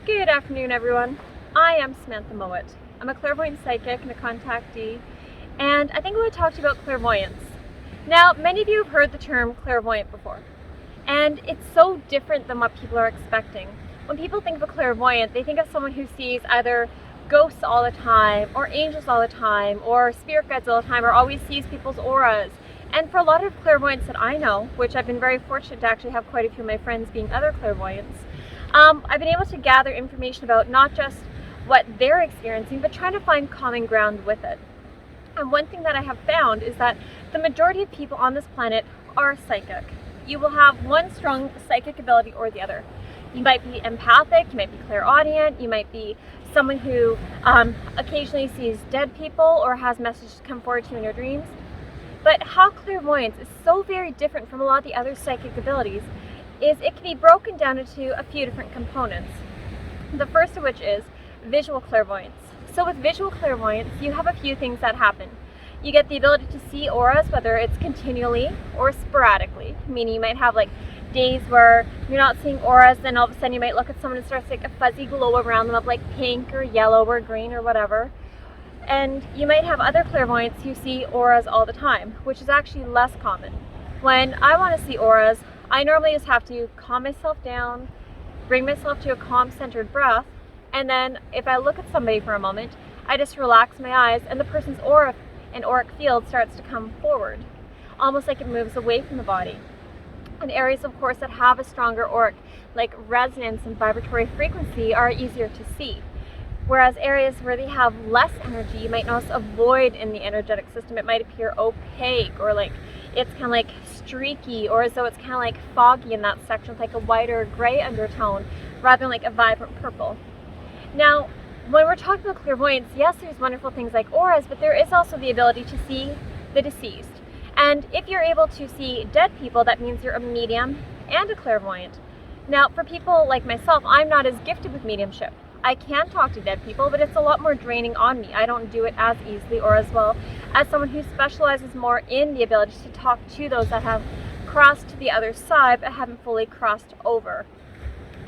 Good afternoon, everyone. I am Samantha Mowat. I'm a clairvoyant psychic and a contactee, and I think I want to talk to you about clairvoyance. Now, many of you have heard the term clairvoyant before, and it's so different than what people are expecting. When people think of a clairvoyant, they think of someone who sees either ghosts all the time, or angels all the time, or spirit guides all the time, or always sees people's auras. And for a lot of clairvoyants that I know, which I've been very fortunate to actually have quite a few of my friends being other clairvoyants, I've been able to gather information about not just what they're experiencing, but trying to find common ground with it. And one thing that I have found is that the majority of people on this planet are psychic. You will have one strong psychic ability or the other. You might be empathic, you might be clairaudient, you might be someone who occasionally sees dead people or has messages come forward to you in your dreams. But how clairvoyance is so very different from a lot of the other psychic abilities is it can be broken down into a few different components. The first of which is visual clairvoyance. So with visual clairvoyance, you have a few things that happen. You get the ability to see auras, whether it's continually or sporadically, meaning you might have like days where you're not seeing auras, then all of a sudden you might look at someone and start like a fuzzy glow around them of like pink or yellow or green or whatever. And you might have other clairvoyants who see auras all the time, which is actually less common. When I want to see auras, I normally just have to calm myself down, bring myself to a calm, centered breath, and then if I look at somebody for a moment, I just relax my eyes and the person's aura and auric field starts to come forward, almost like it moves away from the body. And areas, of course, that have a stronger auric, like resonance and vibratory frequency, are easier to see. Whereas areas where they have less energy, you might notice a void in the energetic system. It might appear opaque, or like it's kind of like streaky, or as though it's kind of like foggy in that section with like a whiter gray undertone rather than like a vibrant purple. Now, when we're talking about clairvoyance, yes, there's wonderful things like auras, but there is also the ability to see the deceased. And if you're able to see dead people, that means you're a medium and a clairvoyant. Now, for people like myself, I'm not as gifted with mediumship. I can talk to dead people, but it's a lot more draining on me. I don't do it as easily or as well as someone who specializes more in the ability to talk to those that have crossed to the other side but haven't fully crossed over.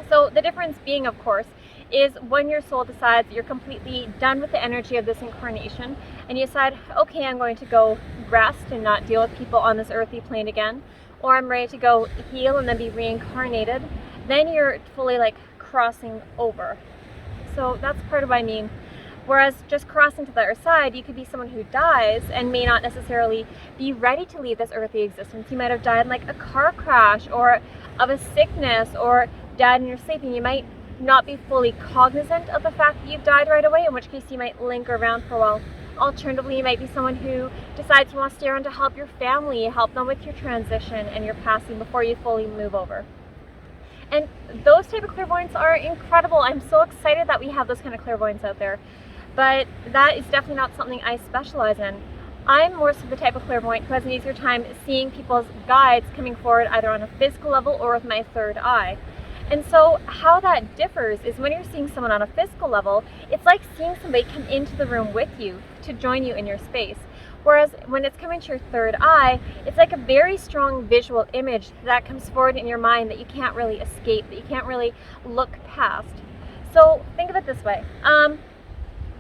So the difference being, of course, is when your soul decides you're completely done with the energy of this incarnation and you decide, okay, I'm going to go rest and not deal with people on this earthly plane again, or I'm ready to go heal and then be reincarnated, then you're fully like crossing over. So that's part of what I mean. Whereas just crossing to the other side, you could be someone who dies and may not necessarily be ready to leave this earthly existence. You might have died in like a car crash or of a sickness, or died in your sleep, and you might not be fully cognizant of the fact that you've died right away, in which case you might linger around for a while. Alternatively, you might be someone who decides you want to stay around to help your family, help them with your transition and your passing before you fully move over. And those type of clairvoyants are incredible. I'm so excited that we have those kind of clairvoyants out there. But that is definitely not something I specialize in. I'm more so the type of clairvoyant who has an easier time seeing people's guides coming forward either on a physical level or with my third eye. And so how that differs is when you're seeing someone on a physical level, it's like seeing somebody come into the room with you to join you in your space. Whereas when it's coming to your third eye, it's like a very strong visual image that comes forward in your mind that you can't really escape, that you can't really look past. So think of it this way.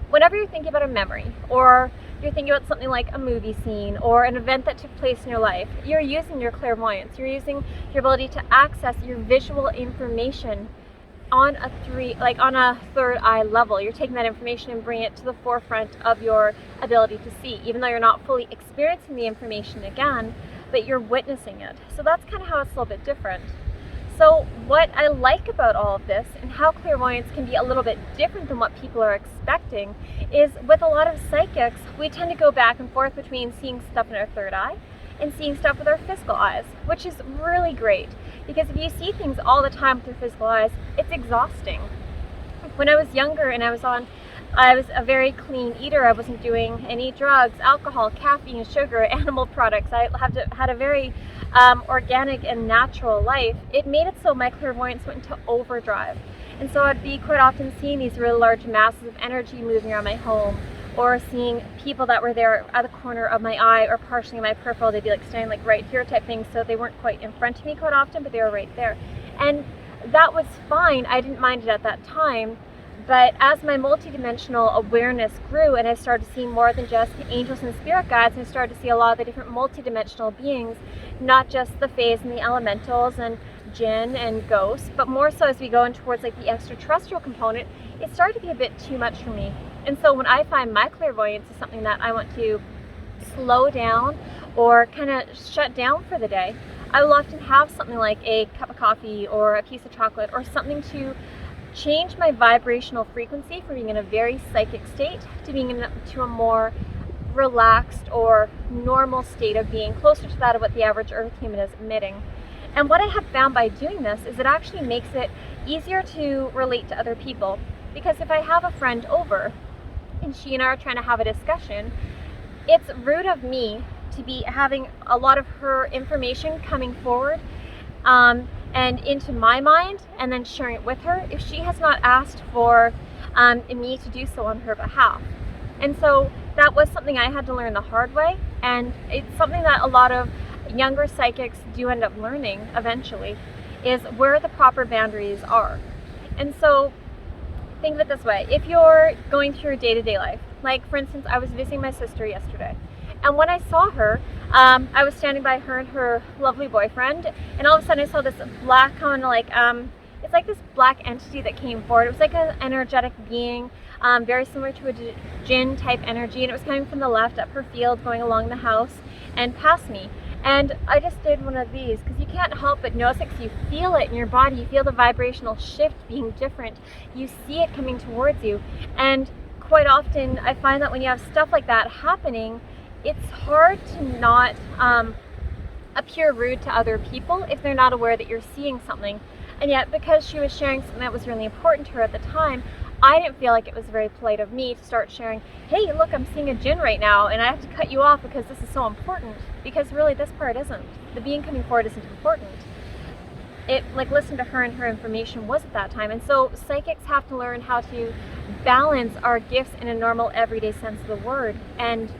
Whenever you're thinking about a memory, or you're thinking about something like a movie scene or an event that took place in your life, you're using your clairvoyance. You're using your ability to access your visual information on a third eye level. You're taking that information and bringing it to the forefront of your ability to see, even though you're not fully experiencing the information again, but you're witnessing it. So that's kind of how it's a little bit different. So what I like about all of this and how clairvoyance can be a little bit different than what people are expecting is with a lot of psychics, we tend to go back and forth between seeing stuff in our third eye and seeing stuff with our physical eyes, which is really great. Because if you see things all the time with your physical eyes, it's exhausting. When I was younger and I was a very clean eater. I wasn't doing any drugs, alcohol, caffeine, sugar, animal products. I had a very organic and natural life. It made it so my clairvoyance went into overdrive. And so I'd be quite often seeing these really large masses of energy moving around my home, or seeing people that were there at the corner of my eye or partially in my peripheral. They'd be like standing like right here type things, so they weren't quite in front of me quite often, but they were right there. And that was fine. I didn't mind it at that time. But as my multidimensional awareness grew and I started seeing more than just angels and spirit guides, and I started to see a lot of the different multidimensional beings, not just the fays and the elementals and jinn and ghosts, but more so as we go in towards like the extraterrestrial component, it started to be a bit too much for me. And so when I find my clairvoyance is something that I want to slow down or kind of shut down for the day, I will often have something like a cup of coffee or a piece of chocolate or something to change my vibrational frequency from being in a very psychic state to being to a more relaxed or normal state of being, closer to that of what the average earth human is emitting. And what I have found by doing this is it actually makes it easier to relate to other people. Because if I have a friend over and she and I are trying to have a discussion, it's rude of me to be having a lot of her information coming forward and into my mind and then sharing it with her if she has not asked for me to do so on her behalf. And so that was something I had to learn the hard way, and it's something that a lot of younger psychics do end up learning eventually, is where the proper boundaries are. And so think of it this way: if you're going through your day-to-day life, like for instance, I was visiting my sister yesterday, and when I saw her, I was standing by her and her lovely boyfriend, and all of a sudden I saw this black kind of like, it's like this black entity that came forward. It was like an energetic being, very similar to a jinn type energy, and it was coming from the left up her field, going along the house and past me. And I just did one of these because you can't help but notice it, because you feel it in your body. You feel the vibrational shift being different. You see it coming towards you. And quite often I find that when you have stuff like that happening, it's hard to not appear rude to other people if they're not aware that you're seeing something. And yet, because she was sharing something that was really important to her at the time, I didn't feel like it was very polite of me to start sharing, hey, look, I'm seeing a jinn right now and I have to cut you off because this is so important. Because really this part isn't. The being coming forward isn't important. It, like, listen to her and her information was at that time. And so psychics have to learn how to balance our gifts in a normal everyday sense of the word. And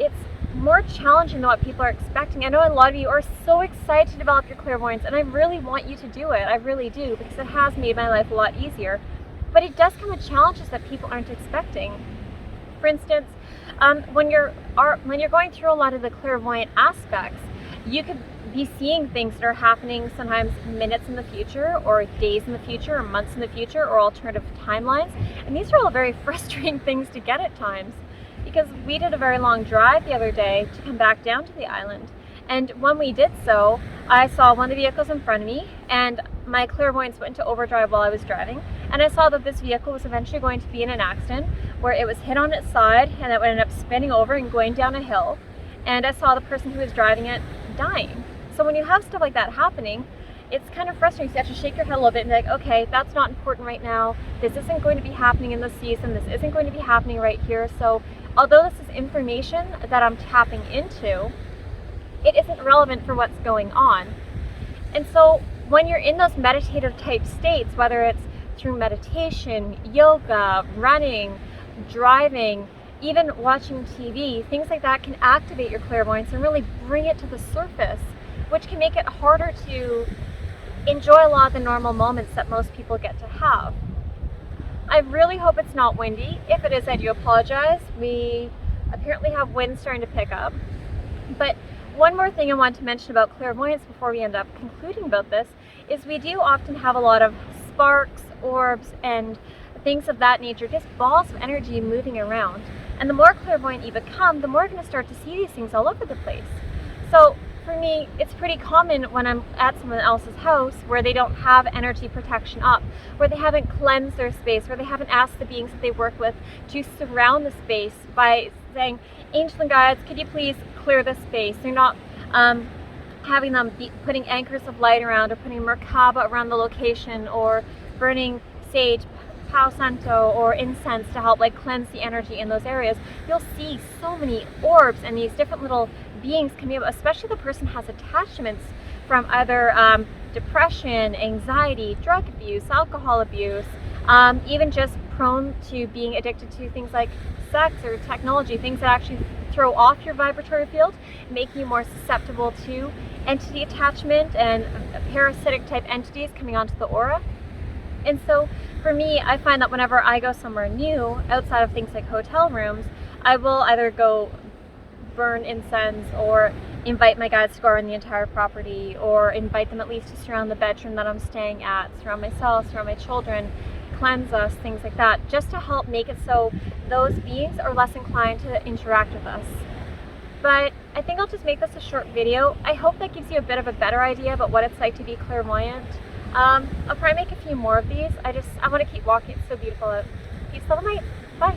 it's more challenging than what people are expecting. I know a lot of you are so excited to develop your clairvoyance, and I really want you to do it. I really do, because it has made my life a lot easier. But it does come with challenges that people aren't expecting. For instance, when you're going through a lot of the clairvoyant aspects, you could be seeing things that are happening sometimes minutes in the future, or days in the future, or months in the future, or alternative timelines. And these are all very frustrating things to get at times, because we did a very long drive the other day to come back down to the island. And when we did so, I saw one of the vehicles in front of me, and my clairvoyance went into overdrive while I was driving. And I saw that this vehicle was eventually going to be in an accident where it was hit on its side and it would end up spinning over and going down a hill. And I saw the person who was driving it dying. So when you have stuff like that happening, it's kind of frustrating. So you have to shake your head a little bit and be like, okay, that's not important right now. This isn't going to be happening in this season. This isn't going to be happening right here. So although this is information that I'm tapping into, it isn't relevant for what's going on. And so when you're in those meditative type states, whether it's through meditation, yoga, running, driving, even watching TV, things like that can activate your clairvoyance and really bring it to the surface, which can make it harder to enjoy a lot of the normal moments that most people get to have. I really hope it's not windy. If it is, I do apologize. We apparently have wind starting to pick up. But one more thing I want to mention about clairvoyance before we end up concluding about this is we do often have a lot of sparks, orbs, and things of that nature, just balls of energy moving around. And the more clairvoyant you become, the more you're going to start to see these things all over the place. So for me, it's pretty common when I'm at someone else's house where they don't have energy protection up, where they haven't cleansed their space, where they haven't asked the beings that they work with to surround the space by saying, angels and guides, could you please clear this space? They're not having them putting anchors of light around, or putting Merkaba around the location, or burning sage, Palo Santo, or incense to help like cleanse the energy in those areas. You'll see so many orbs and these different little beings coming up, especially the person has attachments from either depression, anxiety, drug abuse, alcohol abuse, even just prone to being addicted to things like sex or technology, things that actually throw off your vibratory field, make you more susceptible to entity attachment and parasitic type entities coming onto the aura. And so for me, I find that whenever I go somewhere new, outside of things like hotel rooms, I will either go burn incense or invite my guides to go around the entire property, or invite them at least to surround the bedroom that I'm staying at, surround myself, surround my children, cleanse us, things like that, just to help make it so those beings are less inclined to interact with us. But I think I'll just make this a short video. I hope that gives you a bit of a better idea about what it's like to be clairvoyant. I'll probably make a few more of these. I want to keep walking. It's so beautiful out. Peace, love, and light. Bye.